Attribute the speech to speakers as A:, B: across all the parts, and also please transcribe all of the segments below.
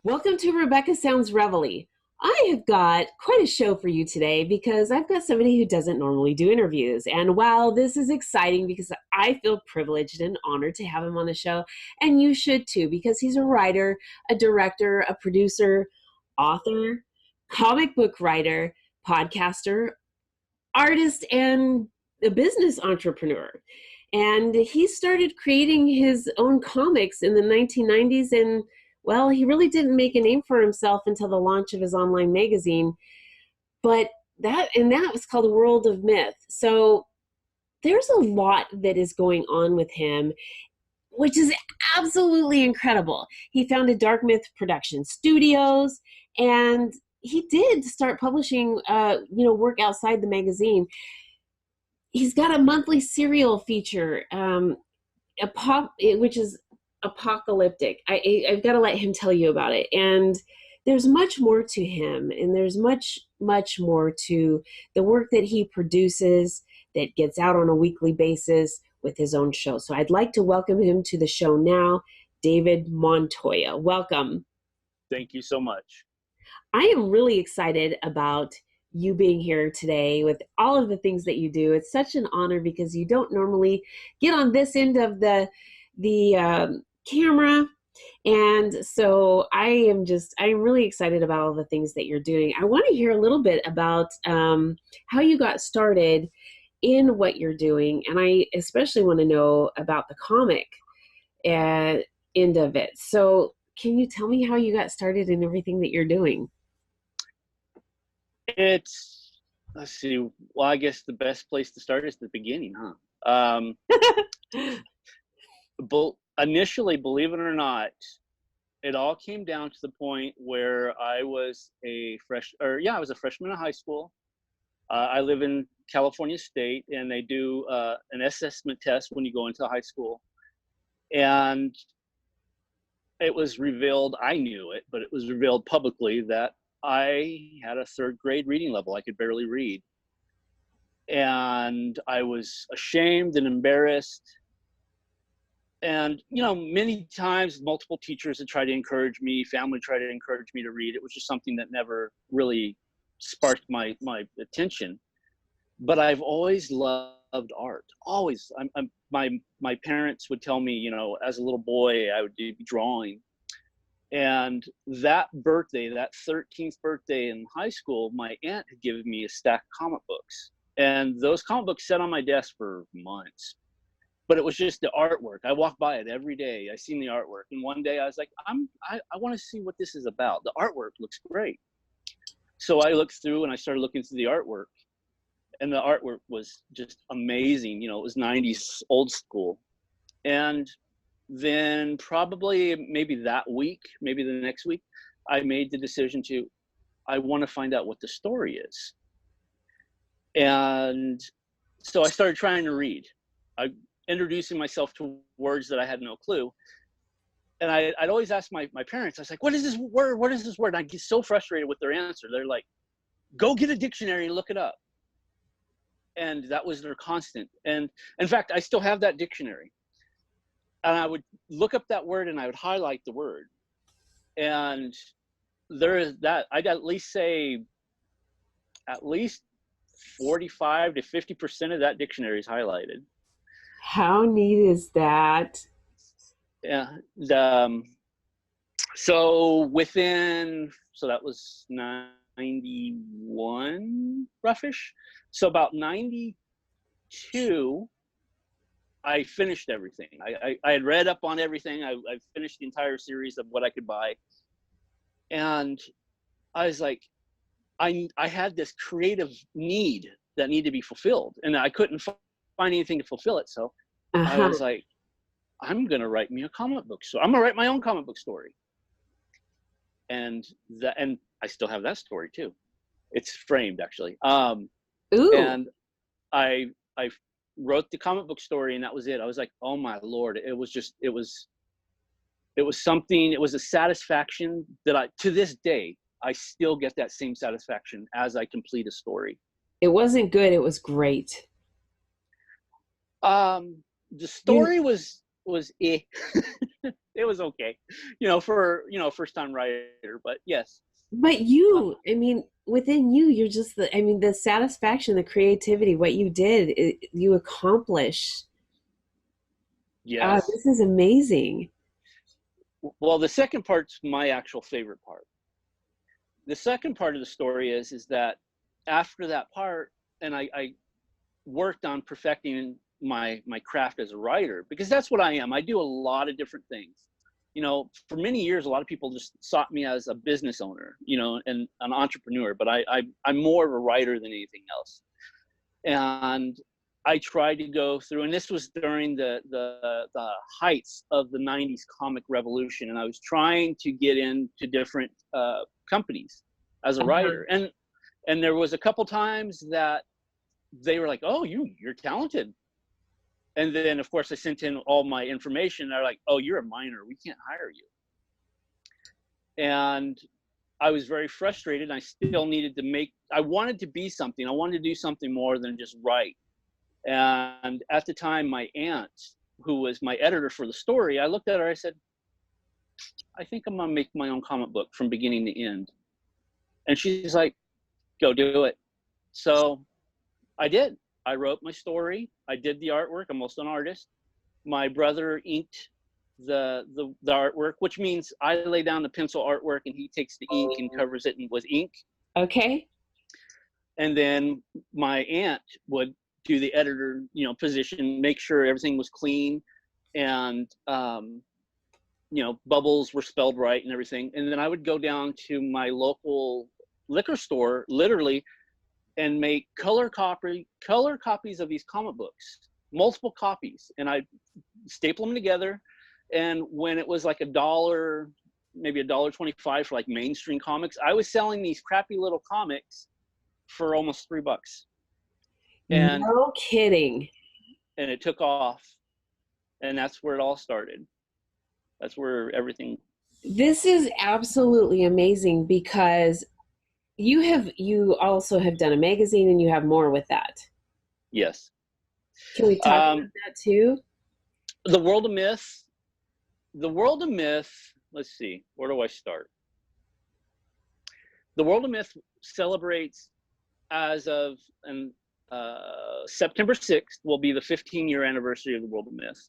A: Welcome to Rebecca Sounds Reveille. I have got quite a show for you today because I've got somebody who doesn't normally do interviews. And while this is exciting because I feel privileged and honored to have him on the show, and you should too, because he's a writer, a director, a producer, author, comic book writer, podcaster, artist, and a business entrepreneur. And he started creating his own comics in the 1990s, and well, he really didn't make a name for himself until the launch of his online magazine. But that was called A World of Myth. So there's a lot that is going on with him, which is absolutely incredible. He founded Dark Myth Production Studios, and he did start publishing work outside the magazine. He's got a monthly serial feature, which is apocalyptic. I've got to let him tell you about it. And there's much more to him, and there's much, much more to the work that he produces that gets out on a weekly basis with his own show. So I'd like to welcome him to the show now, David Montoya. Welcome.
B: Thank you so much.
A: I am really excited about you being here today with all of the things that you do. It's such an honor because you don't normally get on this end of the camera. And so I'm really excited about all the things that you're doing. I want to hear a little bit about how you got started in what you're doing. And I especially want to know about the comic end of it. So can you tell me how you got started in everything that you're doing?
B: Let's see. Well, I guess the best place to start is the beginning, huh? But initially, believe it or not, it all came down to the point where I was a freshman in high school. I live in California State, and they do an assessment test when you go into high school. And it was revealed, I knew it, but it was revealed publicly that I had a third grade reading level. I could barely read. And I was ashamed and embarrassed. And, many times multiple teachers had tried to encourage me, family tried to encourage me to read. It was just something that never really sparked my attention. But I've always loved art, always. My parents would tell me, as a little boy, I would be drawing. And that birthday, that 13th birthday in high school, my aunt had given me a stack of comic books. And those comic books sat on my desk for months. But it was just the artwork. I walked by it every day. I seen the artwork. And one day I was like, I want to see what this is about. The artwork looks great. So I looked through and I started looking through the artwork. And the artwork was just amazing. It was 90s old school. And then probably maybe that week, maybe the next week, I made the decision I want to find out what the story is. And so I started trying to read. Introducing myself to words that I had no clue. And I'd always ask my parents, I was like, what is this word? What is this word? And I'd get so frustrated with their answer. They're like, go get a dictionary and look it up. And that was their constant. And in fact, I still have that dictionary. And I would look up that word and I would highlight the word. And there is that, I'd at least 45 to 50% of that dictionary is highlighted.
A: How neat is that?
B: Yeah. So that was 91 roughish. So about 92, I finished everything. I had read up on everything. I finished the entire series of what I could buy. And I was like, I had this creative need that needed to be fulfilled. And I couldn't find anything to fulfill it. So I was like, I'm going to write me a comic book. So I'm going to write my own comic book story. And I still have that story too. It's framed actually.
A: Ooh.
B: And I wrote the comic book story and that was it. I was like, oh my Lord. It was something, it was a satisfaction that to this day, I still get that same satisfaction as I complete a story.
A: It wasn't good. It was great.
B: The
A: You,
B: story was eh. It was okay, for first time writer, but yes.
A: but
B: uh,
A: you, I mean, within you, you're just the, I mean, the satisfaction, the creativity, what you did, you accomplished.
B: yes.
A: This is amazing.
B: Well, the second part's my actual favorite part. The second part of the story is that after that part, and I worked on perfecting my craft as a writer, because that's what I am. I do a lot of different things. For many years, a lot of people just sought me as a business owner, and an entrepreneur, but I'm more of a writer than anything else. And I tried to go through, and this was during the heights of the '90s comic revolution, and I was trying to get into different companies as a
A: Uh-huh.
B: writer, and there was a couple times that they were like, "Oh, you're talented," and then of course I sent in all my information. They're like, "Oh, you're a minor. We can't hire you." And I was very frustrated. I still needed to I wanted to be something. I wanted to do something more than just write. And at the time, my aunt, who was my editor for the story, I looked at her, I said, "I think I'm gonna make my own comic book from beginning to end." And she's like, "Go do it." So I did. I wrote my story. I did the artwork. I'm also an artist. My brother inked the artwork, which means I lay down the pencil artwork and he takes the ink and covers it with ink.
A: Okay.
B: And then my aunt would do the editor, position, make sure everything was clean, and bubbles were spelled right and everything. And then I would go down to my local liquor store, literally, and make color copies of these comic books, multiple copies, and I staple them together. And when it was like $1, maybe $1.25 for like mainstream comics, I was selling these crappy little comics for almost $3, and
A: No kidding.
B: it took off, and that's where it all started. That's where everything.
A: This is absolutely amazing because you also have done a magazine and you have more with that.
B: Yes.
A: Can we talk about
B: um
A: that too?
B: the world of myth the world of myth, let's see, where do I start? The world of myth celebrates, as of and September 6th will be the 15-year anniversary of the world of myth.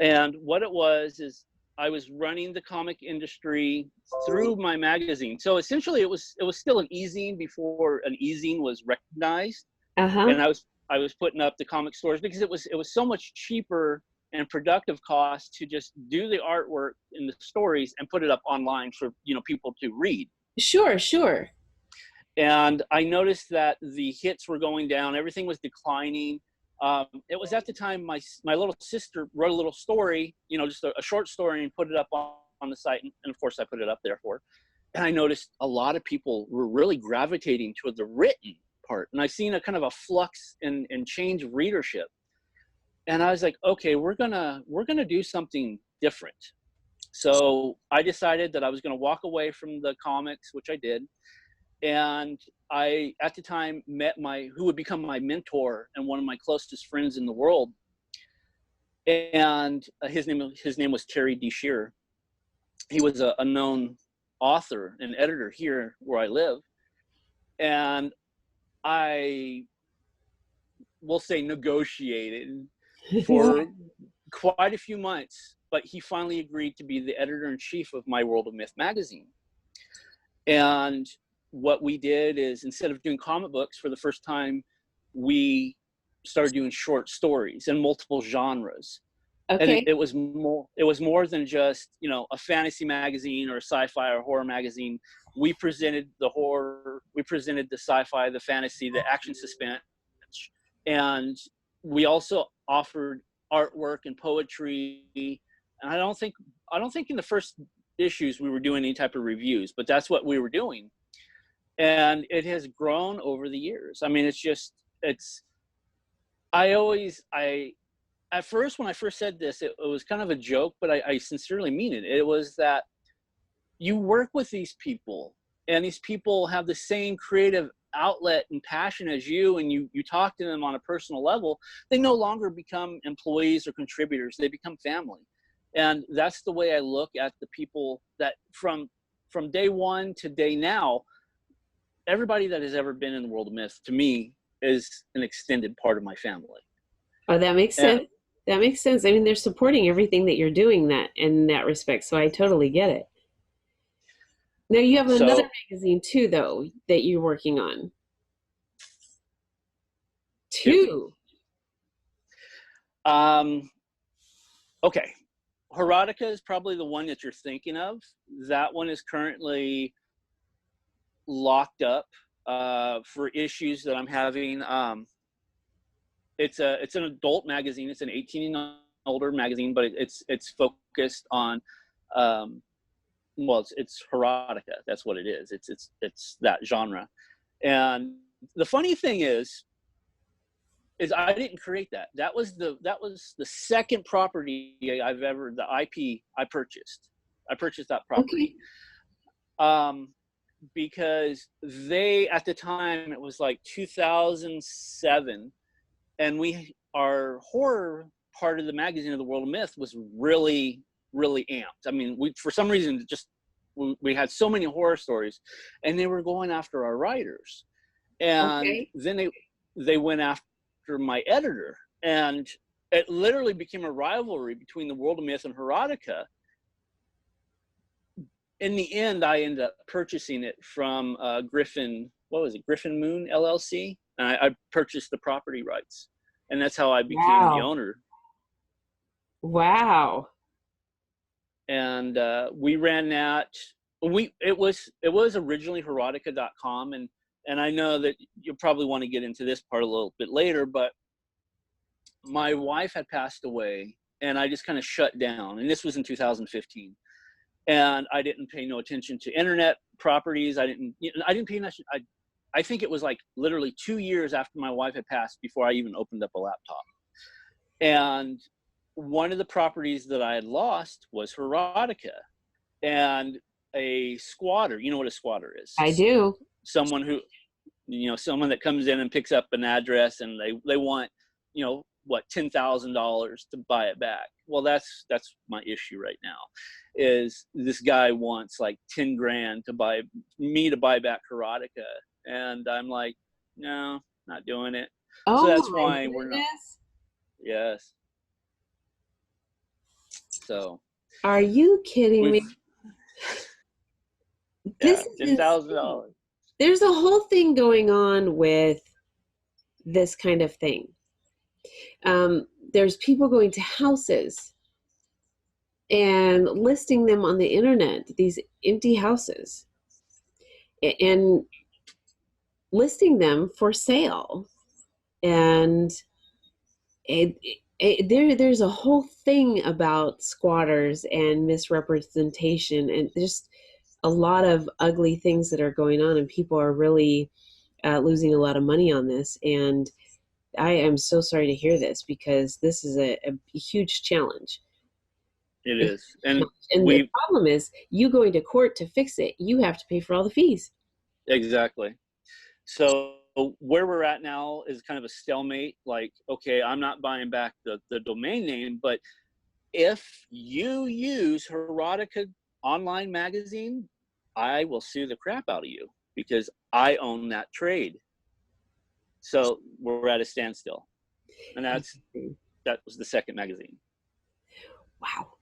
B: And what it was is I was running the comic industry through my magazine. So essentially, it was still an e-zine before an e-zine was recognized,
A: Uh-huh.
B: and I was putting up the comic stores because it was so much cheaper and productive cost to just do the artwork in the stories and put it up online for people to read.
A: Sure, sure.
B: And I noticed that the hits were going down, everything was declining. It was at the time my little sister wrote a little story, just a short story, and put it up on the site, and of course I put it up there for her. And I noticed a lot of people were really gravitating toward the written part, and I've seen a kind of a flux and change of readership. And I was like, okay, we're gonna do something different. So I decided that I was going to walk away from the comics, which I did. And I, at the time, met who would become my mentor and one of my closest friends in the world. And his name was Terry D. Shearer. He was a known author and editor here where I live. And I will say negotiated for quite a few months, but he finally agreed to be the editor-in-chief of my World of Myth magazine. And what we did is, instead of doing comic books for the first time, we started doing short stories in multiple genres. And
A: Okay.
B: it was more than just a fantasy magazine or a sci-fi or horror magazine. We presented the horror, we presented the sci-fi, the fantasy, the action, suspense, and we also offered artwork and poetry. And I don't think in the first issues we were doing any type of reviews, but that's what we were doing. And it has grown over the years. I mean, it's I at first, when I first said this, it was kind of a joke, but I sincerely mean it. It was that you work with these people, and these people have the same creative outlet and passion as you, and you talk to them on a personal level, they no longer become employees or contributors. They become family. And that's the way I look at the people that from day one to day now, everybody that has ever been in the world of myth to me is an extended part of my family.
A: Oh, that makes
B: And
A: sense. That makes sense. I mean, they're supporting everything that you're doing that in that respect. So I totally get it. Now you have another
B: so,
A: magazine too, though, that you're working on.
B: two.
A: Two.
B: Okay. Erotica is probably the one that you're thinking of. That one is currently locked up for issues that I'm having. It's an adult magazine. It's an 18 and older magazine, but it's focused on well, it's erotica. That's what it is. It's that genre. And the funny thing is I didn't create that. That was the second property the IP I purchased. I purchased that property.
A: Okay.
B: Because they, at the time, it was like 2007, and our horror part of the magazine of the World of Myth was really, really amped. I mean, for some reason, we had so many horror stories, and they were going after our writers. And
A: Okay.
B: then they went after my editor, and it literally became a rivalry between the World of Myth and erotica. In the end, I ended up purchasing it from Griffin Moon LLC, and I purchased the property rights, and that's how I became the
A: Wow.
B: owner.
A: Wow.
B: And we ran that. It was originally erotica.com, and I know that you'll probably want to get into this part a little bit later, but my wife had passed away, and I just kind of shut down, and this was in 2015. And I didn't pay no attention to internet properties. I didn't pay much. I think it was like literally 2 years after my wife had passed before I even opened up a laptop. And one of the properties that I had lost was erotica, and a squatter. You know what a squatter is?
A: I do.
B: Someone someone that comes in and picks up an address, and they want, what, $10,000 to buy it back. Well, that's my issue right now, is this guy wants like 10 grand to buy back erotica, and I'm like, no, not doing it. So
A: Oh
B: that's
A: my
B: why we're not.
A: goodness.
B: Yes. So
A: Are you kidding
B: we've
A: me? This
B: yeah,
A: is insane.
B: $10,000.
A: There's a whole thing going on with this kind of thing. There's people going to houses and listing them on the internet, these empty houses, and listing them for sale. And there's a whole thing about squatters and misrepresentation, and just a lot of ugly things that are going on, and people are really losing a lot of money on this. And I am so sorry to hear this, because this is a huge challenge.
B: It
A: A huge
B: is. And
A: challenge. And the
B: we
A: problem is, you going to court to fix it, you have to pay for all the fees.
B: exactly. So where we're at now is kind of a stalemate. Like, okay, I'm not buying back the domain name, but if you use Erotica Online Magazine, I will sue the crap out of you, because I own that trade. So we're at a standstill, and that was the second magazine.
A: Wow.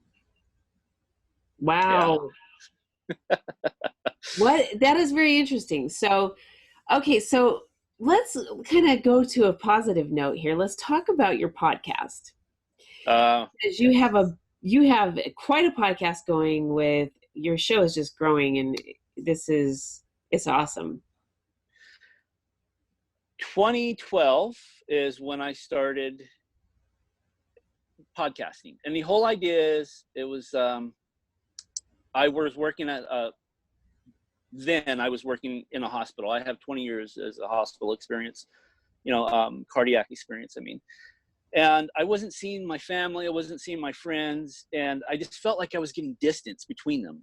B: Yeah.
A: Wow. That is very interesting. So, okay, so let's kind of go to a positive note here. Let's talk about your podcast. Because
B: Yes.
A: you have quite a podcast going. With your show is just growing, and it's awesome.
B: 2012 is when I started podcasting, and the whole idea is I was working at then I was working in a hospital. I have 20 years as a hospital experience, cardiac experience, I mean. And I wasn't seeing my family, I wasn't seeing my friends, and I just felt like I was getting distance between them,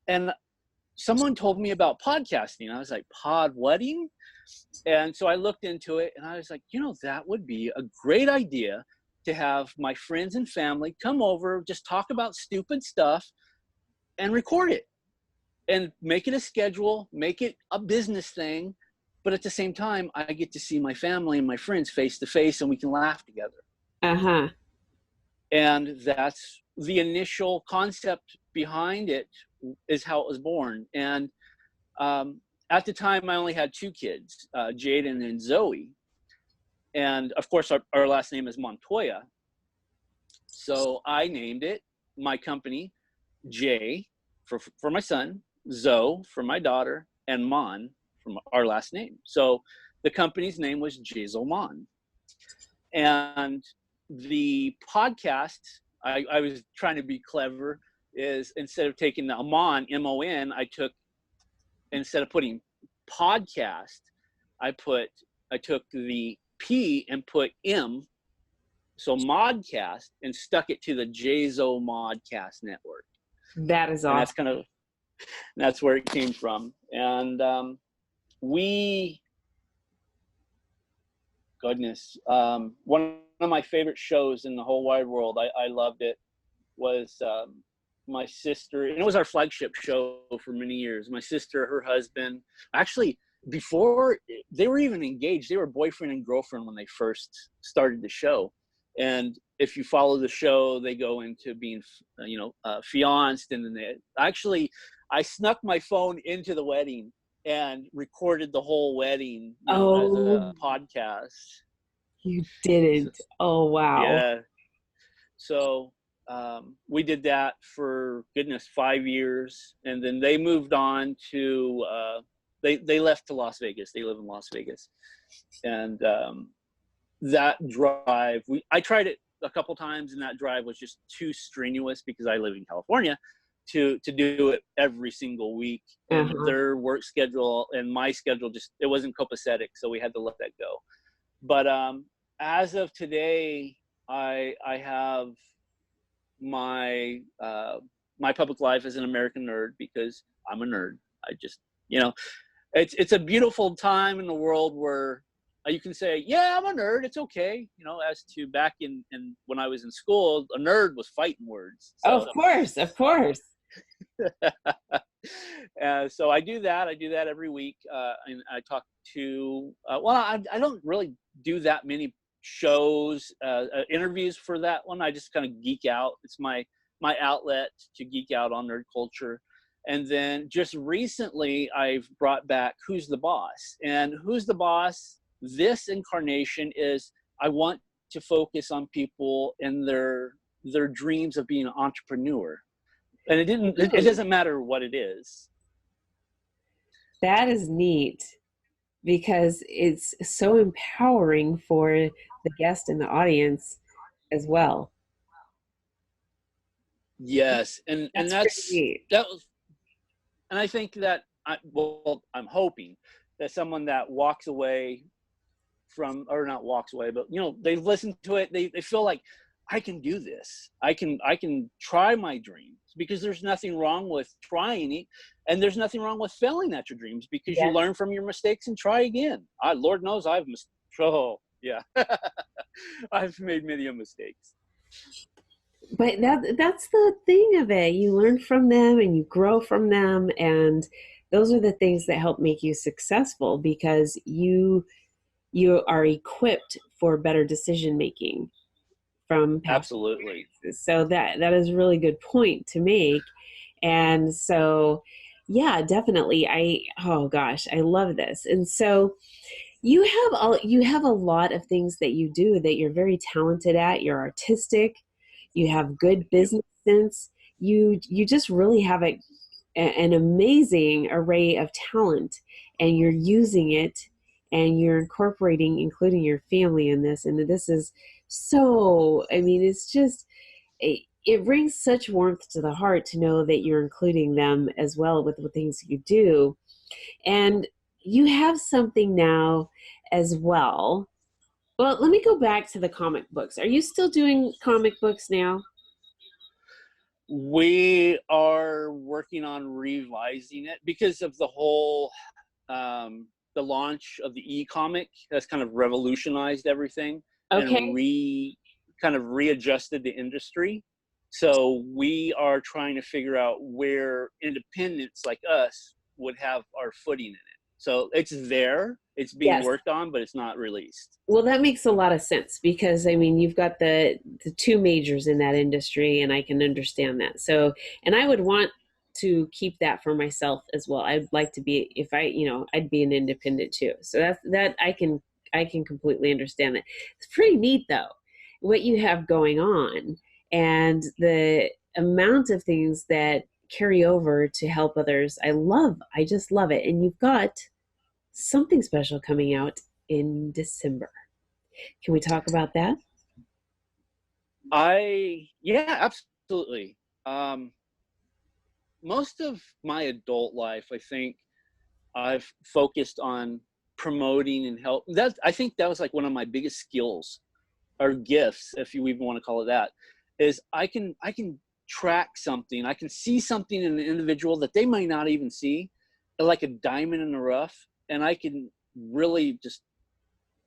B: and someone told me about podcasting. I was like, pod wedding? And so I looked into it and I was like, that would be a great idea to have my friends and family come over, just talk about stupid stuff and record it and make it a schedule, make it a business thing. But at the same time, I get to see my family and my friends face to face and we can laugh together.
A: Uh-huh.
B: And that's the initial concept behind it, is how it was born. And at the time, I only had 2 kids, Jaden and Zoe. And of course, our last name is Montoya. So I named it, my company, Jay for my son, Zoe for my daughter, and Mon from our last name. So the company's name was Jazel Mon. And the podcast, I was trying to be clever, is instead of taking the Mon, M-O-N, instead of putting podcast, I took the P and put M, so Modcast, and stuck it to the Jazo Modcast network.
A: That is awesome.
B: And that's where it came from. And one of my favorite shows in the whole wide world, I loved it, was my sister, and it was our flagship show for many years. My sister, her husband, actually, before they were even engaged, they were boyfriend and girlfriend when they first started the show. And if you follow the show, they go into being, fianced. And then I snuck my phone into the wedding and recorded the whole wedding as a podcast.
A: You didn't. Oh, wow.
B: Yeah. So we did that for, 5 years. And then they moved on to, they left to Las Vegas. They live in Las Vegas. And that drive, I tried it a couple times, and that drive was just too strenuous because I live in California to do it every single week. And their work schedule and my schedule it wasn't copacetic, so we had to let that go. But as of today, I have my public life as an American nerd, because I'm a nerd. I just, it's a beautiful time in the world where you can say, yeah, I'm a nerd, it's okay. As to back in when I was in school, a nerd was fighting words. So.
A: Of course.
B: So I do that every week. And I talk to, I don't really do that many shows, interviews for that one. I just kind of geek out. It's my outlet to geek out on nerd culture. And then just recently I've brought back Who's the Boss? And Who's the Boss this incarnation is, I want to focus on people and their dreams of being an entrepreneur. And it doesn't matter what it is.
A: That is neat, because it's so empowering for the guest and the audience as well.
B: Yes. And that was, and I think that I'm hoping that someone that walks away from, or not walks away, but they've listened to it, they feel like, I can do this. I can try my dreams, because there's nothing wrong with trying it, and there's nothing wrong with failing at your dreams, because you learn from your mistakes and try again. Lord knows I've I've made many mistakes.
A: But that's the thing of it. You learn from them and you grow from them, and those are the things that help make you successful, because you are equipped for better decision making from past
B: Absolutely
A: experiences. So that is a really good point to make. And so, yeah, definitely. I love this. And so you have a lot of things that you do that you're very talented at. You're artistic. You have good business sense. You just really have an amazing array of talent, and you're using it, and you're including your family in this. And this is so, it's just, it brings such warmth to the heart to know that you're including them as well with the things you do. And you have something now as well. Well, let me go back to the comic books. Are you still doing comic books now?
B: We are working on revising it because of the whole the launch of the e-comic has kind of revolutionized everything and
A: Okay.
B: kind of readjusted the industry. So we are trying to figure out where independents like us would have our footing in it. So it's there, it's being
A: Yes.
B: worked on, but it's not released.
A: Well, that makes a lot of sense because I mean, you've got the two majors in that industry, and I can understand that. So, and I would want to keep that for myself as well. I'd like to be, if I, I'd be an independent too. So that I can completely understand that. It's pretty neat though, what you have going on and the amount of things that carry over to help others. I just love it. And you've got something special coming out in December. Can we talk about that?
B: Yeah, absolutely. Um, Most of my adult life, I think I've focused on promoting and help. I think that was like one of my biggest skills or gifts, if you even want to call it that, is I can track something. I can see something in an individual that they might not even see, like a diamond in the rough, and I can really just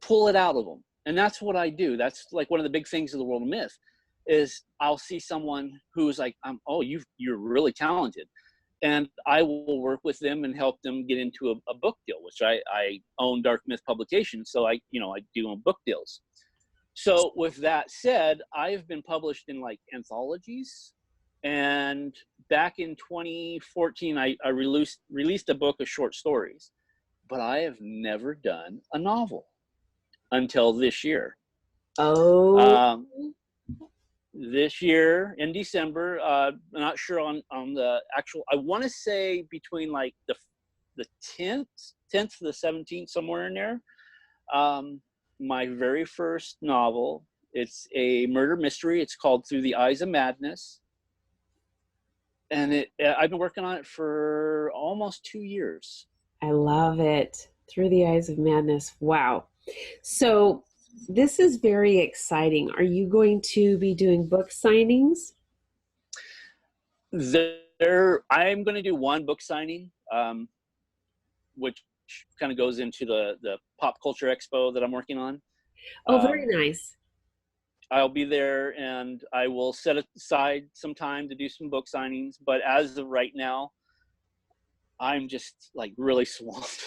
B: pull it out of them. And that's what I do. That's like one of the big things of the world of myth is I'll see someone who's like, oh, you're really talented. And I will work with them and help them get into a book deal, which I own Dark Myth Publications. So I do book deals. So with that said, I've been published in like anthologies. And back in 2014, I released a book of short stories, but I have never done a novel until this year.
A: Oh,
B: Um, this year in December, I'm not sure on the actual. I want to say between like the 10th to the 17th, somewhere in there. Um, my very first novel. It's a murder mystery. It's called Through the Eyes of Madness, and I've been working on it for almost 2 years.
A: I love it. Through the Eyes of Madness. Wow. So this is very exciting. Are you going to be doing book signings?
B: I'm going to do one book signing, which kind of goes into the pop culture expo that I'm working on.
A: Oh, very
B: Um,
A: nice.
B: I'll be there and I will set aside some time to do some book signings. But as of right now, I'm just like really swamped.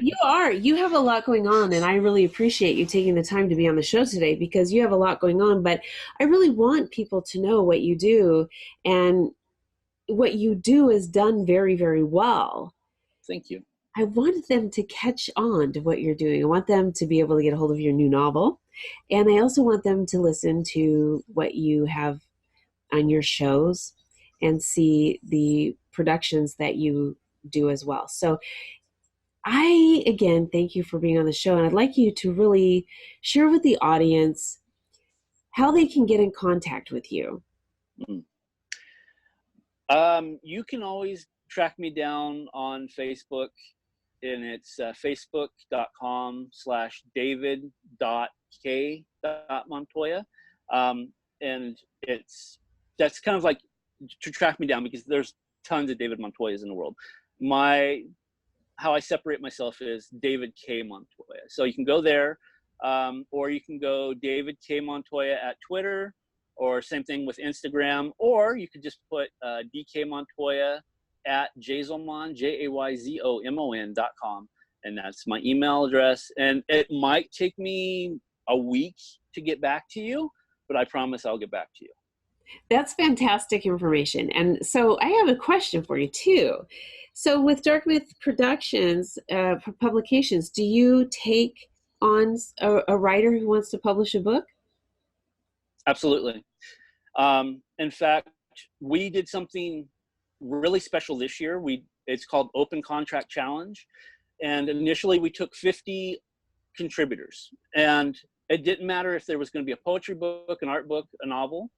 A: You are. You have a lot going on, and I really appreciate you taking the time to be on the show today because you have a lot going on. But I really want people to know what you do, and what you do is done very, very well.
B: Thank you.
A: I want them to catch on to what you're doing. I want them to be able to get a hold of your new novel. And I also want them to listen to what you have on your shows and see the productions that you do as well. So I, again, thank you for being on the show. And I'd like you to really share with the audience how they can get in contact with you.
B: Mm. You can always track me down on Facebook, and it's facebook.com/david.k.montoya. And that's kind of like to track me down because there's tons of David Montoyas in the world. How I separate myself is David K. Montoya. So you can go there, or you can go David K. Montoya at Twitter, or same thing with Instagram, or you could just put DK Montoya at jayzomon, JAYZOMON.com. And that's my email address. And it might take me a week to get back to you, but I promise I'll get back to you.
A: That's fantastic information. And so I have a question for you too. So with Dark Myth Productions, publications, do you take on a writer who wants to publish a book?
B: Absolutely. In fact, we did something really special this year. It's called Open Contract Challenge. And initially we took 50 contributors. And it didn't matter if there was going to be a poetry book, an art book, a novel.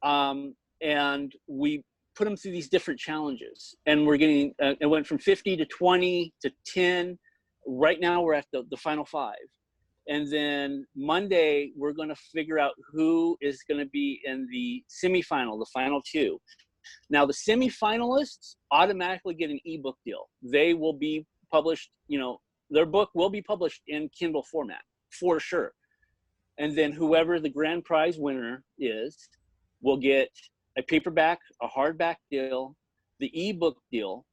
B: And we put them through these different challenges. And we're getting, it went from 50 to 20 to 10. Right now we're at the final 5. And then Monday, we're going to figure out who is going to be in the semifinal, the final two. Now, the semifinalists automatically get an ebook deal. They will be published, their book will be published in Kindle format for sure. And then whoever the grand prize winner is will get a paperback, a hardback deal, the ebook deal,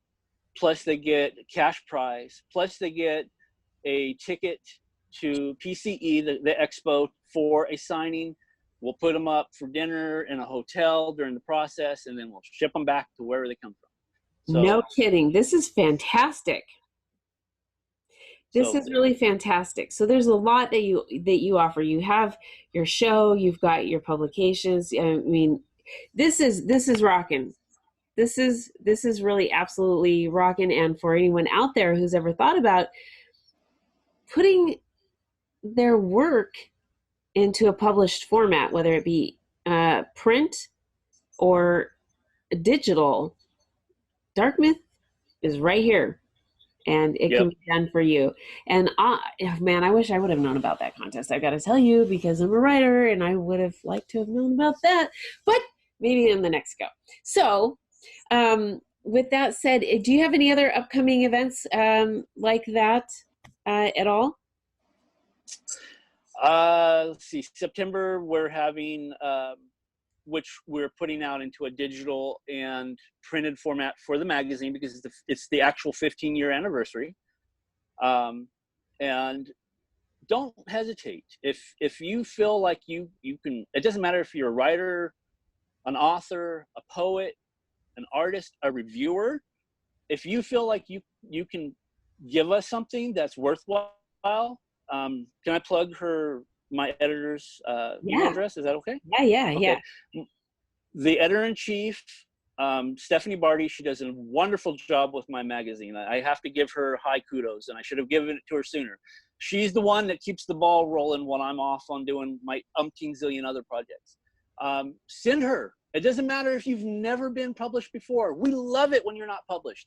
B: plus they get cash prize, plus they get a ticket to PCE, the expo, for a signing. We'll put them up for dinner in a hotel during the process, and then we'll ship them back to wherever they come from. So,
A: no kidding. This is fantastic. This is really fantastic. So there's a lot that you offer. You have your show, you've got your publications. I mean, this is rocking. This is really absolutely rocking. And for anyone out there who's ever thought about putting their work into a published format, whether it be print or digital, Dartmouth is right here. And it can be done for you. And man, I wish I would have known about that contest. I got to tell you, because I'm a writer and I would have liked to have known about that, but maybe in the next go. So with that said, do you have any other upcoming events like that at all?
B: Let's see, September, we're having, which we're putting out into a digital and printed format for the magazine, because it's the actual 15-year anniversary. And don't hesitate. If you feel like you can, it doesn't matter if you're a writer, an author, a poet, an artist, a reviewer, if you feel like you can give us something that's worthwhile, can I plug my editor's email address? Is that okay?
A: Yeah.
B: The editor-in-chief, Stephanie Barty, she does a wonderful job with my magazine. I have to give her high kudos, and I should have given it to her sooner. She's the one that keeps the ball rolling when I'm off on doing my umpteen zillion other projects. Send her. It doesn't matter if you've never been published before. We love it when you're not published.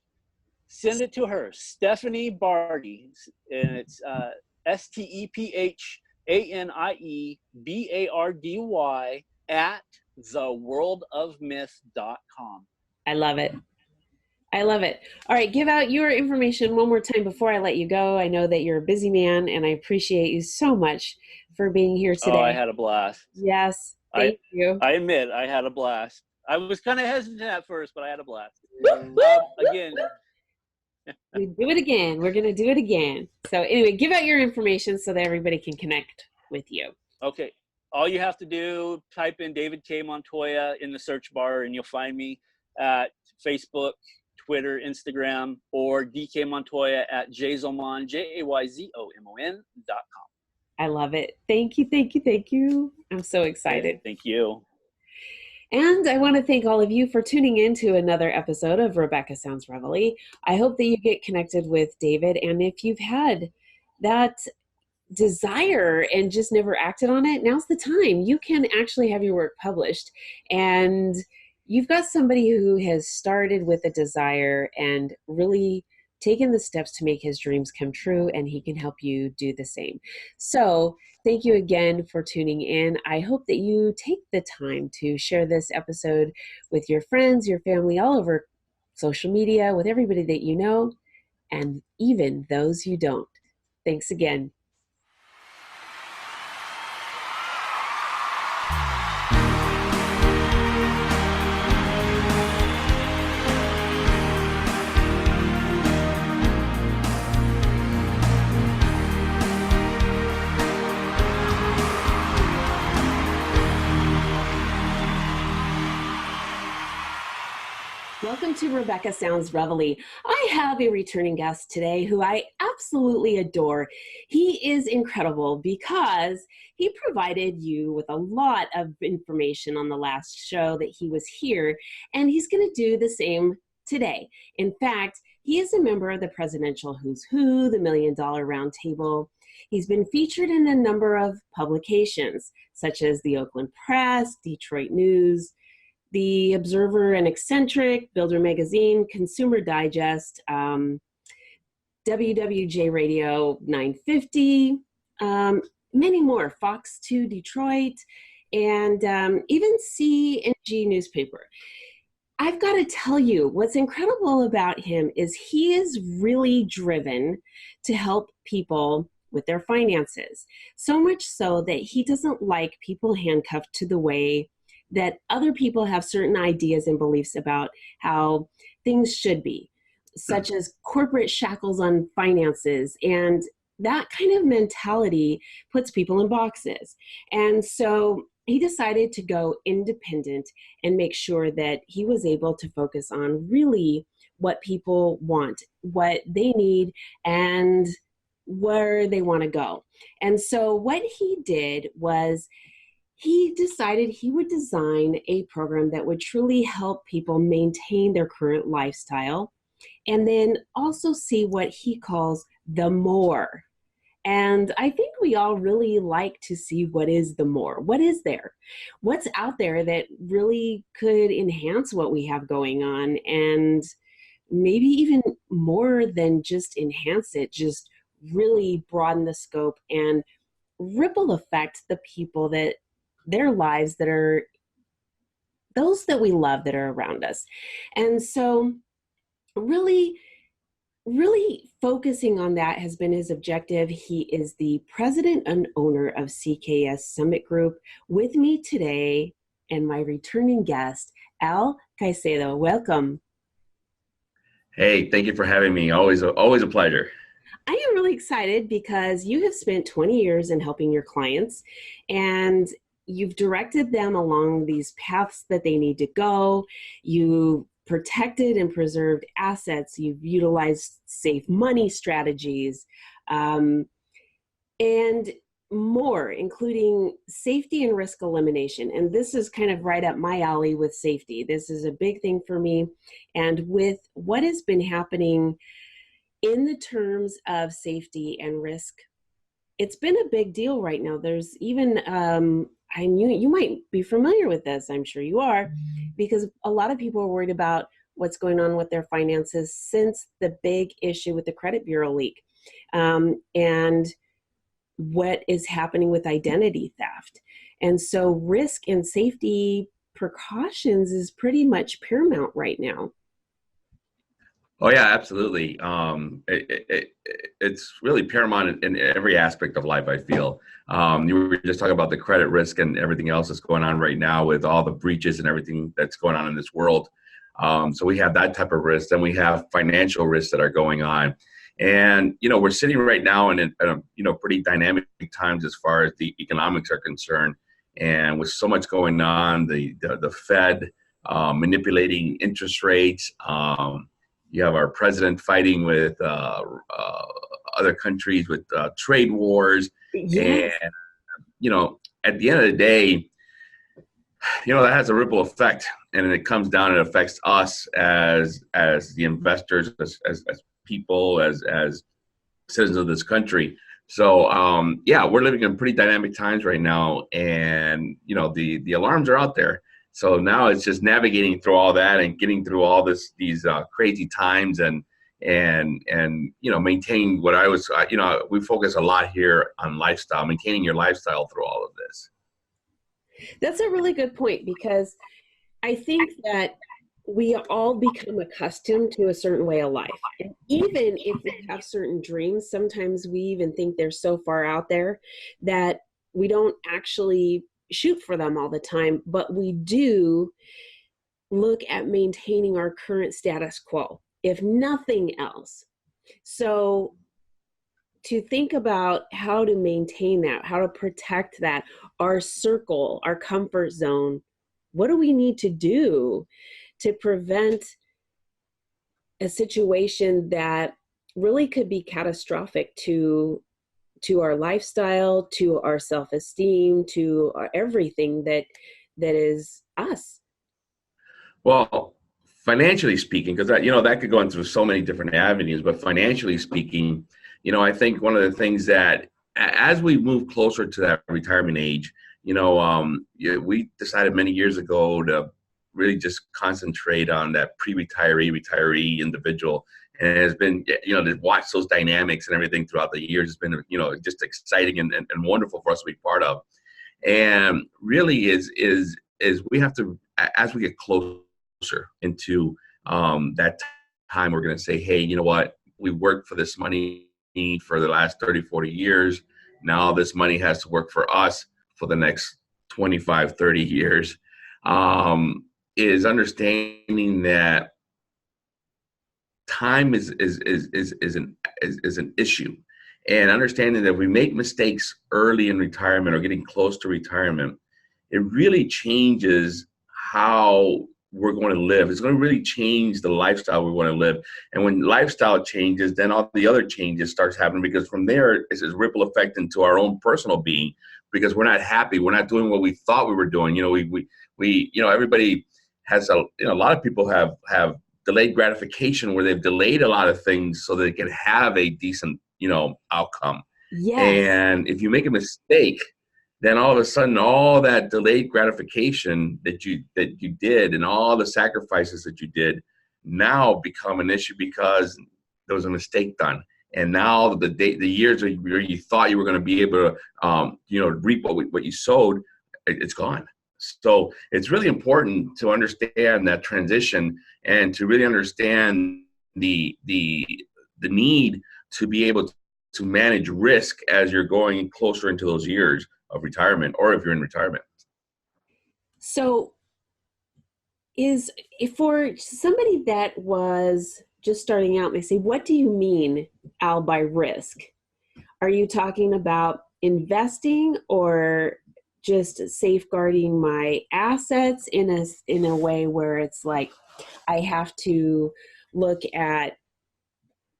B: Send it to her, Stephanie Barty, and it's STEPHANIEBARDY at theworldofmyth.com.
A: I love it. All right, give out your information one more time before I let you go. I know that you're a busy man, and I appreciate you so much for being here today.
B: Oh, I had a blast.
A: Yes, thank you.
B: I admit I had a blast. I was kind of hesitant at first, but I had a blast. Again.
A: We do it again. We're going to do it again. So anyway, give out your information so that everybody can connect with you.
B: Okay. All you have to do, type in David K. Montoya in the search bar, and you'll find me at Facebook, Twitter, Instagram, or DK Montoya at jayzomon, JAYZOMON.com.
A: I love it. Thank you. I'm so excited.
B: Okay, thank you.
A: And I want to thank all of you for tuning in to another episode of Rebecca Sounds Reveille. I hope that you get connected with David. And if you've had that desire and just never acted on it, now's the time. You can actually have your work published. And you've got somebody who has started with a desire and really taken the steps to make his dreams come true, and he can help you do the same. So thank you again for tuning in. I hope that you take the time to share this episode with your friends, your family, all over social media, with everybody that you know, and even those you don't. Thanks again. Welcome to Rebecca Sounds Reveille. I have a returning guest today who I absolutely adore. He is incredible because he provided you with a lot of information on the last show that he was here, and he's going to do the same today. In fact, he is a member of the Presidential Who's Who, the $1 Million Round Table. He's been featured in a number of publications, such as the Oakland Press, Detroit News, The Observer and Eccentric, Builder Magazine, Consumer Digest, WWJ Radio 950, many more, Fox 2 Detroit, and even CNG newspaper. I've got to tell you, what's incredible about him is he is really driven to help people with their finances. So much so that he doesn't like people handcuffed to the way that other people have certain ideas and beliefs about how things should be, such as corporate shackles on finances. And that kind of mentality puts people in boxes. And so he decided to go independent and make sure that he was able to focus on really what people want, what they need, and where they want to go. And so what he did was he decided he would design a program that would truly help people maintain their current lifestyle and then also see what he calls the more. And I think we all really like to see what is the more. What is there? What's out there that really could enhance what we have going on and maybe even more than just enhance it, just really broaden the scope and ripple affect the people that their lives that are those that we love that are around us. And so really focusing on that has been his objective. He is the president and owner of CKS Summit Group. With me today and my returning guest, Al Caicedo. Welcome.
C: Hey, thank you for having me. Always a pleasure.
A: I am really excited because you have spent 20 years in helping your clients and you've directed them along these paths that they need to go. You protected and preserved assets. You've utilized safe money strategies and more, including safety and risk elimination. And this is kind of right up my alley with safety. This is a big thing for me. And with what has been happening in the terms of safety and risk, it's been a big deal right now. There's even, I knew you might be familiar with this, I'm sure you are, because a lot of people are worried about what's going on with their finances since the big issue with the credit bureau leak and what is happening with identity theft. And so risk and safety precautions is pretty much paramount right now.
C: Oh yeah, absolutely. It's really paramount in every aspect of life, I feel. You were just talking about the credit risk and everything else that's going on right now with all the breaches and everything that's going on in this world. So we have that type of risk, and we have financial risks that are going on. And, we're sitting right now in pretty dynamic times as far as the economics are concerned. And with so much going on, the Fed manipulating interest rates, you have our president fighting with other countries with trade wars.
A: Yes.
C: And, at the end of the day, that has a ripple effect, and it comes down and affects us as the investors, as people, as citizens of this country. So, we're living in pretty dynamic times right now, and, the alarms are out there. So now it's just navigating through all that and getting through all these crazy times and maintaining what we focus a lot here on lifestyle, maintaining your lifestyle through all of this.
A: That's a really good point, because I think that we all become accustomed to a certain way of life. And even if we have certain dreams, sometimes we even think they're so far out there that we don't actually shoot for them all the time, but we do look at maintaining our current status quo, if nothing else. So to think about how to maintain that, how to protect that, our circle, our comfort zone, what do we need to do to prevent a situation that really could be catastrophic to our lifestyle, to our self-esteem, to everything that is us?
C: Well, financially speaking, because that could go into so many different avenues, but financially speaking, I think one of the things that as we move closer to that retirement age, we decided many years ago to really just concentrate on that pre-retiree, retiree individual And it's been, to watch those dynamics and everything throughout the years has been, just exciting and wonderful for us to be part of. And really is we have to, as we get closer into that time, we're going to say, hey, you know what? We worked for this money for the last 30, 40 years. Now this money has to work for us for the next 25, 30 years. Is understanding that time is an issue, and understanding that if we make mistakes early in retirement or getting close to retirement, it really changes how we're going to live. It's going to really change the lifestyle we want to live. And when lifestyle changes, then all the other changes starts happening, because from there it's a ripple effect into our own personal being, because we're not happy. We're not doing what we thought we were doing. Everybody has a lot of people have delayed gratification, where they've delayed a lot of things so they can have a decent, outcome.
A: Yes.
C: And if you make a mistake, then all of a sudden, all that delayed gratification that you did and all the sacrifices that you did now become an issue, because there was a mistake done. And now the years where you thought you were going to be able to, reap what you sowed, it's gone. So it's really important to understand that transition, and to really understand the need to be able to manage risk as you're going closer into those years of retirement, or if you're in retirement.
A: So is for somebody that was just starting out, and they say, what do you mean, Al, by risk? Are you talking about investing, or just safeguarding my assets in a way where it's like I have to look at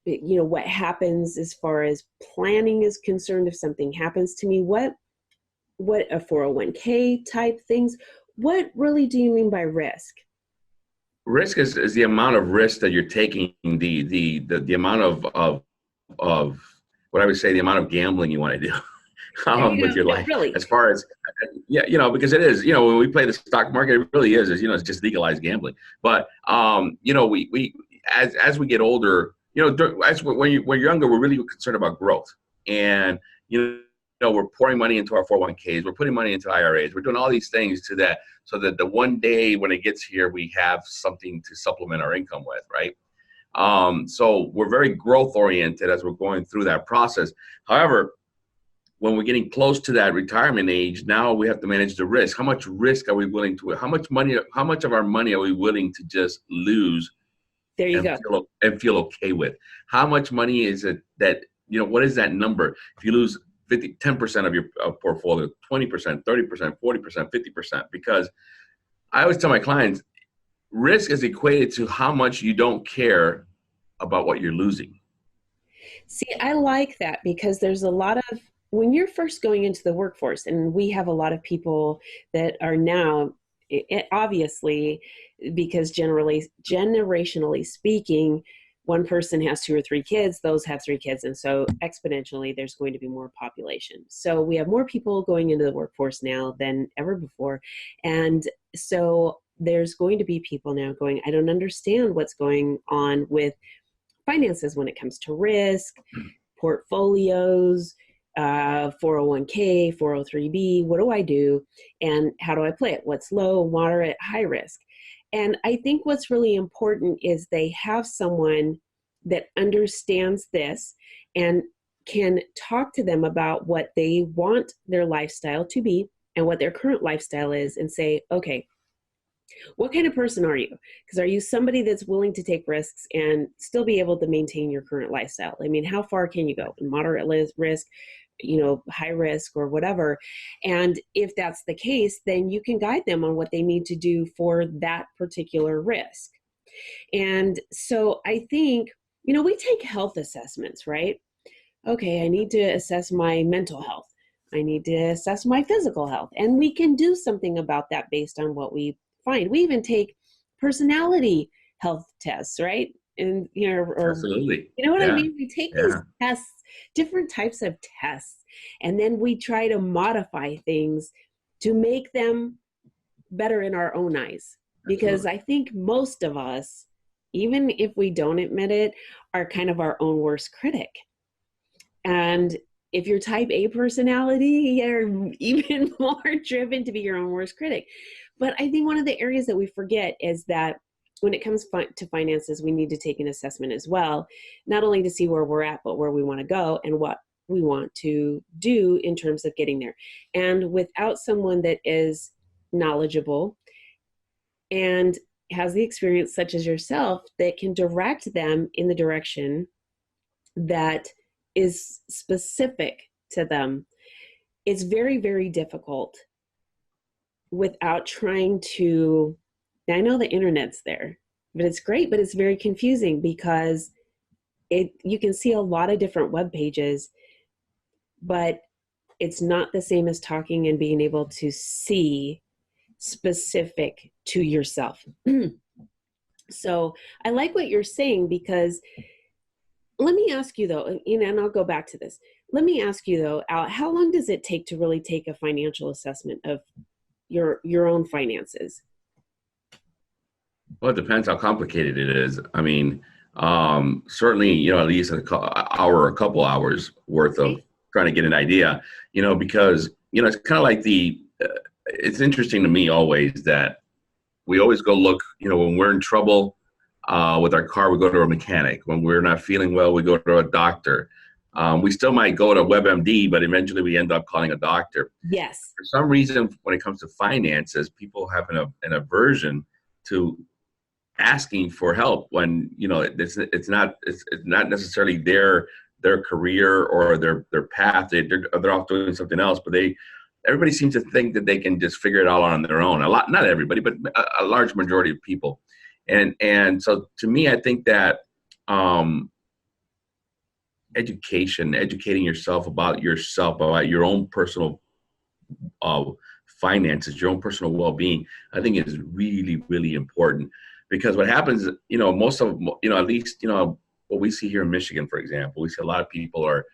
A: what happens as far as planning is concerned if something happens to me? What a 401k type things? What really do you mean by risk?
C: Risk is the amount of risk that you're taking, the amount of what I would say, the amount of gambling you want to do with your life.
A: Really.
C: As far as, because it is, when we play the stock market, it really is, it's just legalized gambling. But, we as we get older, when you're younger, we're really concerned about growth. And, we're pouring money into our 401ks, we're putting money into IRAs, we're doing all these things so that the one day when it gets here, we have something to supplement our income with, right? So we're very growth oriented as we're going through that process. However, when we're getting close to that retirement age, now we have to manage the risk. How much risk are we willing to, how much of our money are we willing to just lose?
A: There you go.
C: And feel okay with? How much money is it that, what is that number? If you lose 10% of your portfolio, 20%, 30%, 40%, 50%, because I always tell my clients, risk is equated to how much you don't care about what you're losing.
A: See, I like that, because there's a lot of, when you're first going into the workforce, and we have a lot of people that are now, obviously, because generationally speaking, one person has 2 or 3 kids, those have 3 kids. And so exponentially, there's going to be more population. So we have more people going into the workforce now than ever before. And so there's going to be people now going, I don't understand what's going on with finances when it comes to risk, portfolios, 401k, 403b, what do I do? And how do I play it? What's low, moderate, high risk? And I think what's really important is they have someone that understands this and can talk to them about what they want their lifestyle to be and what their current lifestyle is, and say, okay, what kind of person are you? Because are you somebody that's willing to take risks and still be able to maintain your current lifestyle? I mean, how far can you go? Moderate risk, high risk, or whatever. And if that's the case, then you can guide them on what they need to do for that particular risk. And so I think, we take health assessments, right? Okay, I need to assess my mental health. I need to assess my physical health. And we can do something about that based on what we find. We even take personality health tests, right? And,
C: Absolutely.
A: What I mean? We take these tests, different types of tests, and then we try to modify things to make them better in our own eyes. Because I think most of us even if we don't admit it, are kind of our own worst critic. And if you're type A personality, you're even more driven to be your own worst critic. But I think one of the areas that we forget is that when it comes to finances, we need to take an assessment as well, not only to see where we're at, but where we want to go and what we want to do in terms of getting there. And without someone that is knowledgeable and has the experience, such as yourself, that can direct them in the direction that is specific to them, it's very, very difficult without trying to, I know the internet's there, but it's great, but it's very confusing because you can see a lot of different web pages, but it's not the same as talking and being able to see specific to yourself. So I like what you're saying, because let me ask you though, and I'll go back to this. Let me ask you though, Al, how long does it take to really take a financial assessment of your own finances?
C: Well, it depends how complicated it is. I mean, certainly, at least an hour or a couple hours worth of trying to get an idea, because, it's kind of like it's interesting to me always that we always go look, when we're in trouble with our car, we go to a mechanic. When we're not feeling well, we go to a doctor. We still might go to WebMD, but eventually we end up calling a doctor.
A: Yes.
C: For some reason, when it comes to finances, people have an aversion to asking for help when it's not necessarily their career or their path. They're off doing something else, but everybody seems to think that they can just figure it all out on their own. Not everybody, but a large majority of people. And so to me, I think that educating yourself, about your own personal finances, your own personal well-being, I think is really, really important. Because what happens, most of, at least, what we see here in Michigan, for example, we see a lot of people are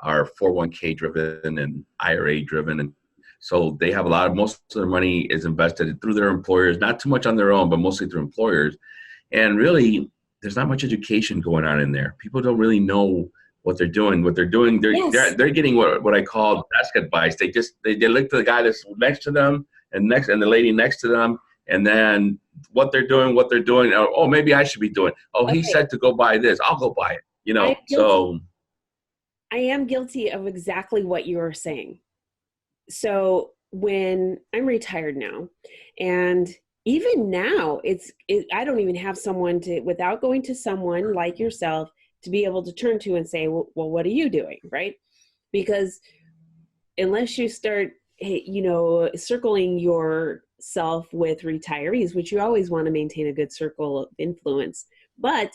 C: 401k driven and IRA driven. And so they have most of their money is invested through their employers, not too much on their own, but mostly through employers. And really, there's not much education going on in there. People don't really know what they're doing.
A: Yes.
C: They're getting what I call desk advice. They look to the guy that's next to them and the lady next to them, and then what they're doing. Oh, maybe I should be doing. Oh, okay. He said to go buy this. I'll go buy it. So
A: I am guilty of exactly what you are saying. So when I'm retired now, and even now, I don't even have someone without going to someone like yourself to be able to turn to and say, well, what are you doing, right? Because unless you start, circling yourself with retirees, which you always want to maintain a good circle of influence, but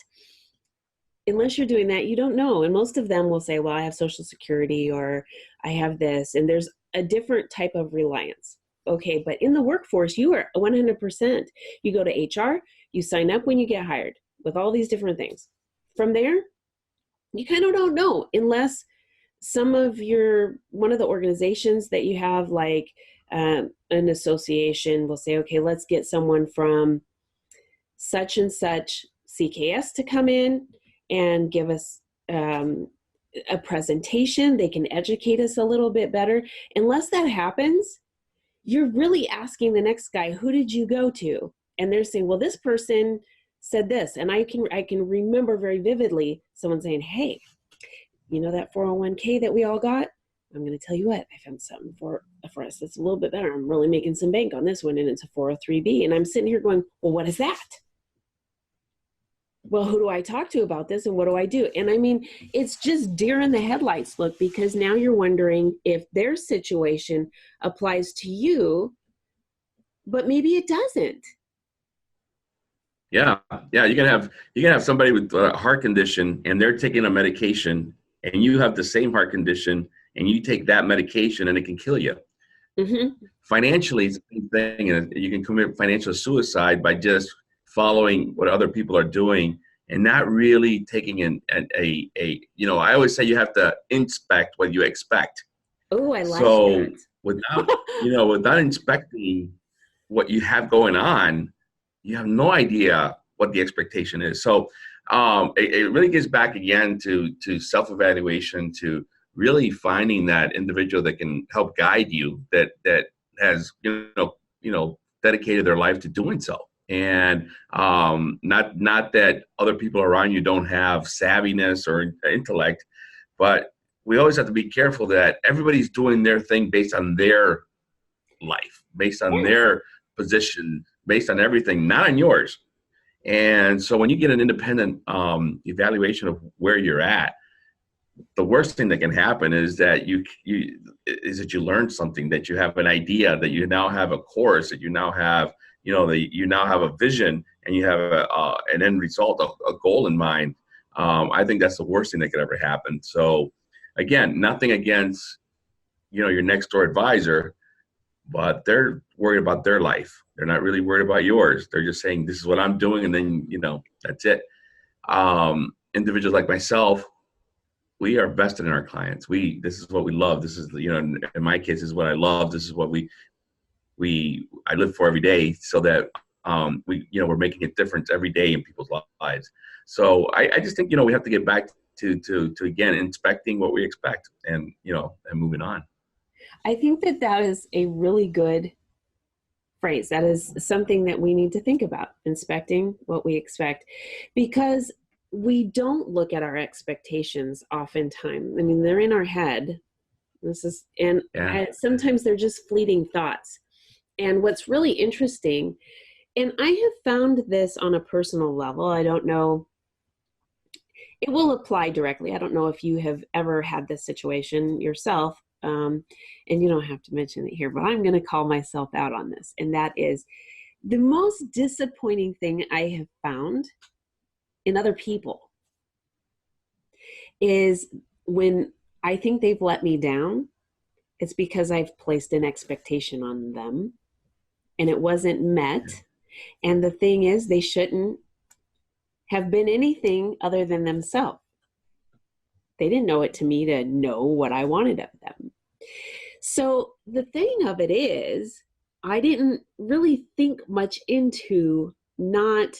A: unless you're doing that, you don't know. And most of them will say, well, I have Social Security, or I have this, and there's a different type of reliance. Okay, but in the workforce, you are 100%. You go to HR, you sign up when you get hired with all these different things. From there, you kind of don't know, unless one of the organizations that you have, like an association, will say, okay, let's get someone from such and such CKS to come in and give us a presentation. They can educate us a little bit better. Unless that happens, you're really asking the next guy, who did you go to? And they're saying, well, this person said this. And I can remember very vividly someone saying, hey, that 401k that we all got? I'm going to tell you what, I found something for us that's a little bit better. I'm really making some bank on this one, and it's a 403b. And I'm sitting here going, well, what is that? Well, who do I talk to about this, and what do I do? And I mean, it's just deer in the headlights look, because now you're wondering if their situation applies to you, but maybe it doesn't.
C: Yeah. You can have somebody with a heart condition, and they're taking a medication, and you have the same heart condition, and you take that medication, and it can kill you. Mm-hmm. Financially, it's the same thing, and you can commit financial suicide by just following what other people are doing and not really taking I always say you have to inspect what you expect.
A: Oh, I like that.
C: Without inspecting what you have going on, you have no idea what the expectation is. So it really gets back again to self-evaluation, to really finding that individual that can help guide you, that has dedicated their life to doing so. And not that other people around you don't have savviness or intellect, but we always have to be careful that everybody's doing their thing based on their life, based on
A: Yes.
C: their position, based on everything, not on yours. And so when you get an independent evaluation of where you're at, the worst thing that can happen is that you learn something, that you have an idea, that you now have a course, that you now have you now have a vision, and you have an end result, a goal in mind. I think that's the worst thing that could ever happen. So again, nothing against your next door advisor, but they're worried about their life. They're not really worried about yours. They're just saying, this is what I'm doing, and then that's it. Individuals like myself, we are vested in our clients. This is what we love. This is in my case, this is what I love. This is what I live for every day, so that we're making a difference every day in people's lives. So I just think we have to get back to again inspecting what we expect, and and moving on.
A: I think that is a really good phrase. That is something that we need to think about, inspecting what we expect, because we don't look at our expectations oftentimes. I mean, they're in our head. Sometimes they're just fleeting thoughts. And what's really interesting, and I have found this on a personal level, I don't know, it will apply directly. I don't know if you have ever had this situation yourself, and you don't have to mention it here, but I'm going to call myself out on this. And that is the most disappointing thing I have found in other people is when I think they've let me down, it's because I've placed an expectation on them and it wasn't met. And the thing is, they shouldn't have been anything other than themselves. They didn't know it to me to know what I wanted of them. So the thing of it is, I didn't really think much into not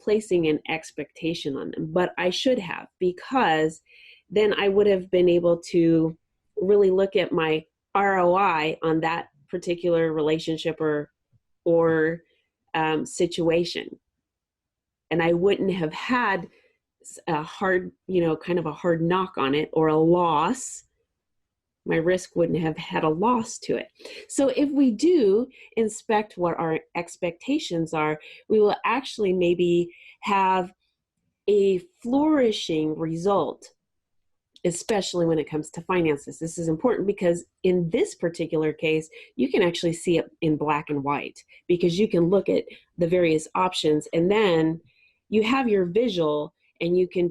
A: placing an expectation on them, but I should have, because then I would have been able to really look at my ROI on that particular relationship or situation. And I wouldn't have had a hard, kind of a hard knock on it or a loss. My risk wouldn't have had a loss to it. So if we do inspect what our expectations are, we will actually maybe have a flourishing result, especially when it comes to finances. This is important because in this particular case, you can actually see it in black and white, because you can look at the various options and then you have your visual, and you can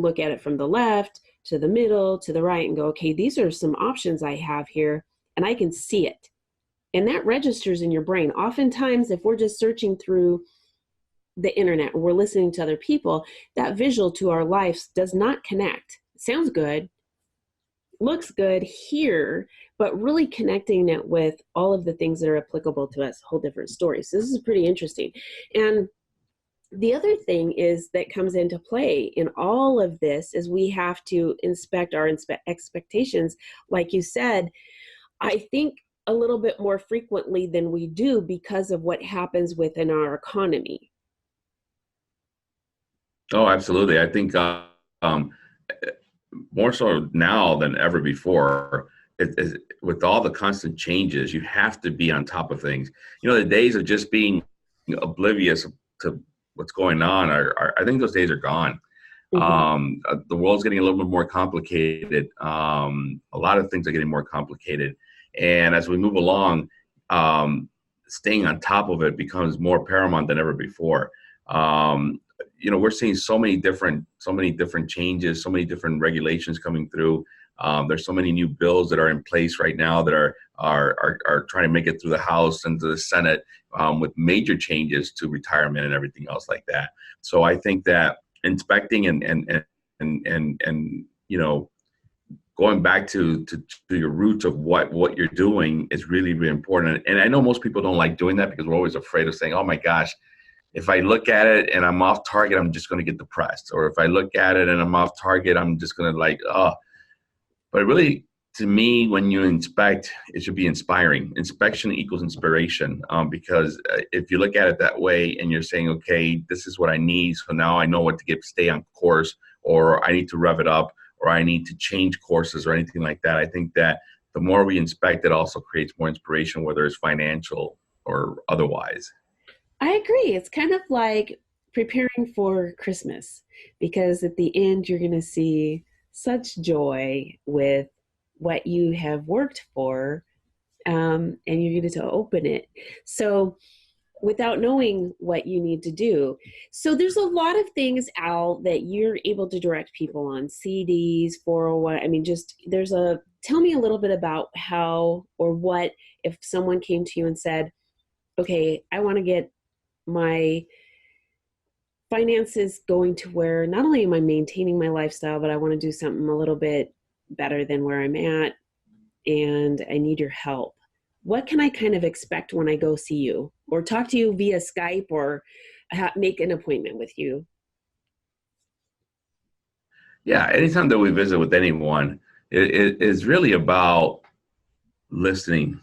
A: look at it from the left to the middle to the right and go, okay, these are some options I have here, and I can see it. And that registers in your brain. Oftentimes, if we're just searching through the internet or we're listening to other people, that visual to our lives does not connect. Sounds good, looks good here, but really connecting it with all of the things that are applicable to us, whole different stories. So this is pretty interesting. And the other thing is that comes into play in all of this is we have to inspect our expectations. Like you said, I think a little bit more frequently than we do because of what happens within our economy.
C: Oh, absolutely. I think more so now than ever before, with all the constant changes, you have to be on top of things. The days of just being oblivious to what's going on I think those days are gone. Mm-hmm. The world's getting a little bit more complicated. A lot of things are getting more complicated. And as we move along, staying on top of it becomes more paramount than ever before. We're seeing so many different changes, so many different regulations coming through. There's so many new bills that are in place right now that are trying to make it through the House and to the Senate, with major changes to retirement and everything else like that. So I think that inspecting and going back to your roots of what you're doing is really, really important. And I know most people don't like doing that because we're always afraid of saying, oh my gosh, If I look at it and I'm off target, I'm just going to get depressed. Or if I look at it and I'm off target, I'm just going to like, oh. But really, to me, when you inspect, it should be inspiring. Inspection equals inspiration, because if you look at it that way and you're saying, okay, this is what I need, so now I know what to get, stay on course, or I need to rev it up, or I need to change courses or anything like that. I think that the more we inspect, it also creates more inspiration, whether it's financial or otherwise.
A: I agree. It's kind of like preparing for Christmas because at the end, you're going to see such joy with what you have worked for, and you're going to open it. So, without knowing what you need to do. So there's a lot of things, Al, that you're able to direct people on, CDs, 401. I mean, just tell me a little bit about how or what, if someone came to you and said, okay, I want to get my finances going to where not only am I maintaining my lifestyle, but I want to do something a little bit better than where I'm at, and I need your help. What can I kind of expect when I go see you or talk to you via Skype or make an appointment with you?
C: Yeah, anytime that we visit with anyone, it is really about listening.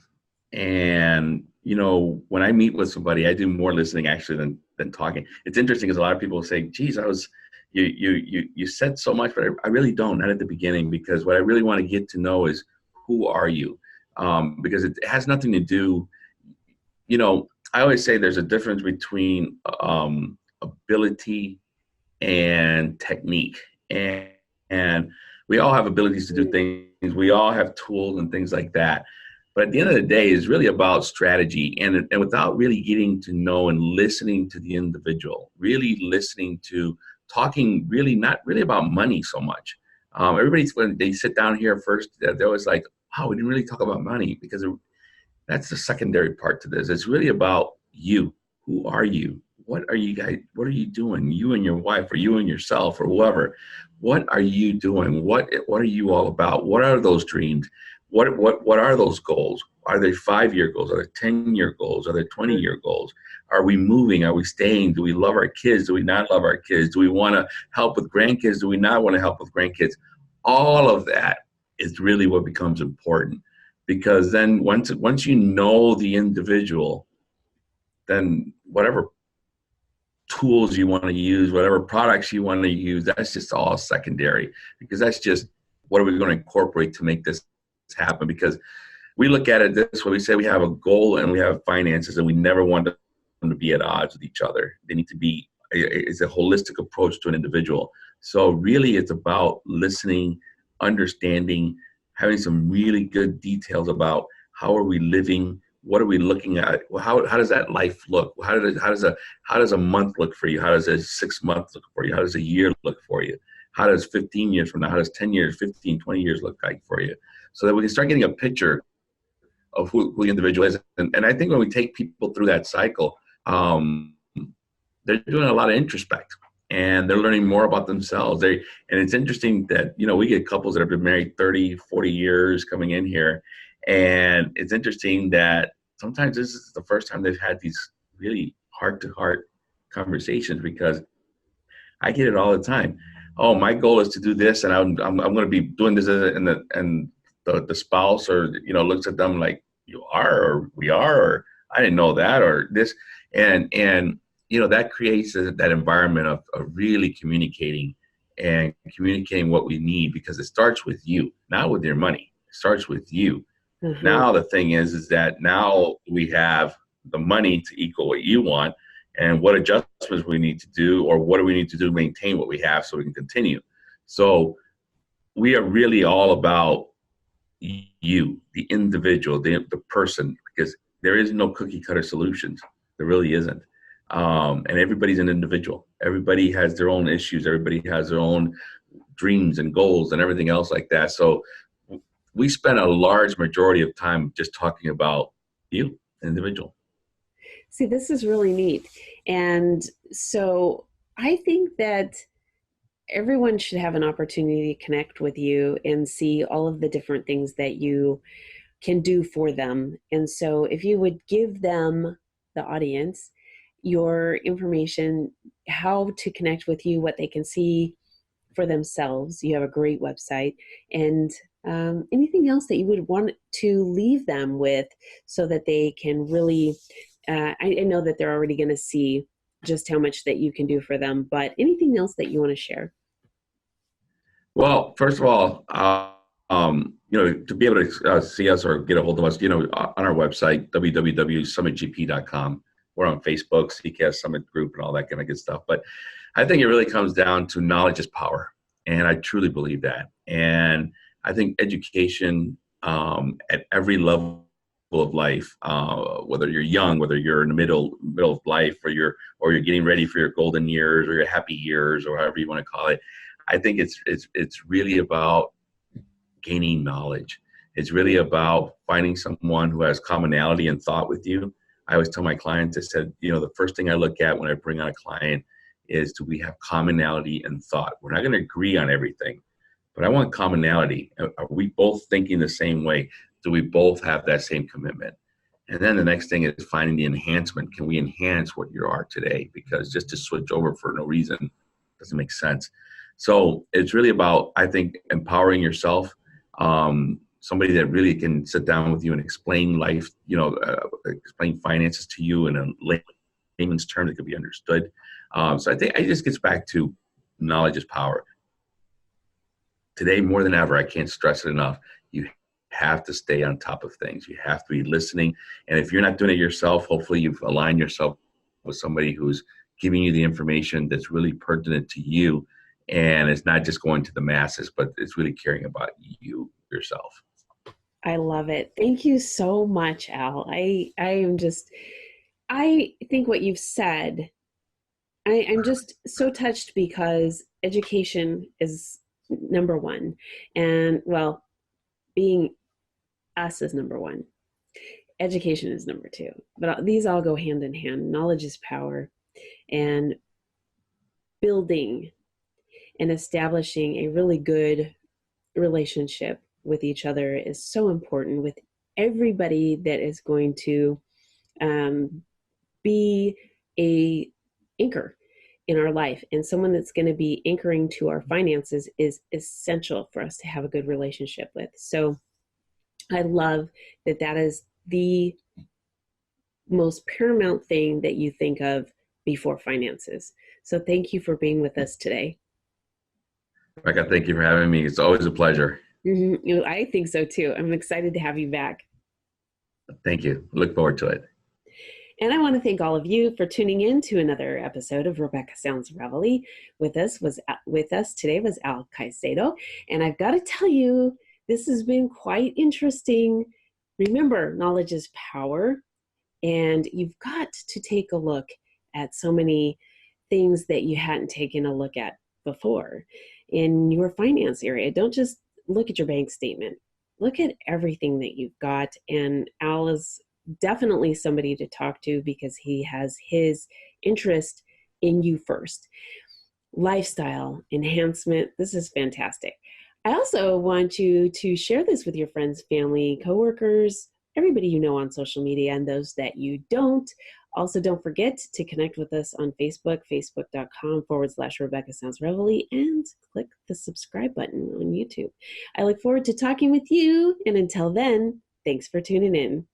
C: And when I meet with somebody, I do more listening actually than talking. It's interesting because a lot of people say, "Geez, you said so much," but I really don't. Not at the beginning, because what I really want to get to know is who are you, because it has nothing to do. I always say there's a difference between ability and technique, and we all have abilities to do things. We all have tools and things like that. But at the end of the day, it's really about strategy, and without really getting to know and listening to the individual, really listening to talking, really not really about money so much. Everybody's, when they sit down here first, they're always like, "Oh, we didn't really talk about money," because that's the secondary part to this. It's really about you. Who are you? What are you guys? What are you doing? You and your wife, or you and yourself, or whoever. What are you doing? What are you all about? What are those dreams? What are those goals? Are they 5-year goals? Are they 10-year goals? Are they 20-year goals? Are we moving? Are we staying? Do we love our kids? Do we not love our kids? Do we want to help with grandkids? Do we not want to help with grandkids? All of that is really what becomes important, because then once you know the individual, then whatever tools you want to use, whatever products you want to use, that's just all secondary, because that's just what are we going to incorporate to make this happen. Because we look at it this way: we say we have a goal and we have finances, and we never want them to be at odds with each other. They need to be, it's a holistic approach to an individual. So really it's about listening, understanding, having some really good details about how are we living, what are we looking at, how does that life look, how does a month look for you, how does a 6 month look for you, how does a year look for you, how does 15 years from now, how does 10 years, 15, 20 years look like for you, so that we can start getting a picture of who the individual is. And I think when we take people through that cycle, they're doing a lot of introspect, and they're learning more about themselves. And it's interesting that, we get couples that have been married 30, 40 years coming in here. And it's interesting that sometimes this is the first time they've had these really heart to heart conversations, because I get it all the time. Oh, my goal is to do this, and I'm going to be doing this, and the spouse, or looks at them like, you are, or we are, or I didn't know that, or this, and that creates that environment of really communicating what we need, because it starts with you, not with your money. It starts with you.
A: Mm-hmm.
C: Now the thing is that now we have the money to equal what you want, and what adjustments we need to do, or what do we need to do to maintain what we have so we can continue. So we are really all about you, the individual, the person, because there is no cookie cutter solutions. There really isn't. And everybody's an individual. Everybody has their own issues. Everybody has their own dreams and goals and everything else like that. So we spend a large majority of time just talking about you, individual.
A: See, this is really neat. And so I think that everyone should have an opportunity to connect with you and see all of the different things that you can do for them. And so if you would give them, the audience, your information, how to connect with you, what they can see for themselves. You have a great website, and anything else that you would want to leave them with so that they can really, I know that they're already going to see just how much that you can do for them, but anything else that you want to share?
C: Well, first of all, to be able to see us or get a hold of us, on our website, www.summitgp.com. We're on Facebook, CCAS Summit Group, and all that kind of good stuff. But I think it really comes down to knowledge is power. And I truly believe that. And I think education at every level of life, whether you're young, whether you're in the middle of life, or you're getting ready for your golden years or your happy years, or however you want to call it, I think it's really about gaining knowledge. It's really about finding someone who has commonality in thought with you. I always tell my clients, I said, the first thing I look at when I bring on a client is, do we have commonality in thought? We're not going to agree on everything, but I want commonality. Are we both thinking the same way? Do we both have that same commitment? And then the next thing is finding the enhancement. Can we enhance what you are today? Because just to switch over for no reason doesn't make sense. So it's really about, I think, empowering yourself. Somebody that really can sit down with you and explain life, explain finances to you in a layman's term that could be understood. So I think it just gets back to knowledge is power. Today, more than ever, I can't stress it enough. You have to stay on top of things. You have to be listening. And if you're not doing it yourself, hopefully you've aligned yourself with somebody who's giving you the information that's really pertinent to you. And it's not just going to the masses, but it's really caring about you yourself.
A: I love it. Thank you so much, Al. I think what you've said, I'm just so touched, because education is number one. And well, being us is number one. Education is number two. But these all go hand in hand. Knowledge is power. And building and establishing a really good relationship with each other is so important, with everybody that is going to be a anchor in our life, and someone that's going to be anchoring to our finances is essential for us to have a good relationship with. So I love that is the most paramount thing that you think of before finances. So thank you for being with us today.
C: Rebecca, thank you for having me. It's always a pleasure.
A: Mm-hmm. I think so too. I'm excited to have you back.
C: Thank you. Look forward to it.
A: And I want to thank all of you for tuning in to another episode of Rebecca Sounds Reveille. With us today was Al Caicedo. And I've got to tell you, this has been quite interesting. Remember, knowledge is power. And you've got to take a look at so many things that you hadn't taken a look at before in your finance area. Don't just look at your bank statement. Look at everything that you've got. And Al is definitely somebody to talk to, because he has his interest in you first. Lifestyle enhancement. This is fantastic. I also want you to share this with your friends, family, coworkers, everybody you know on social media, and those that you don't. Also, don't forget to connect with us on Facebook, facebook.com/Rebecca Sounds Reveille, and click the subscribe button on YouTube. I look forward to talking with you, and until then, thanks for tuning in.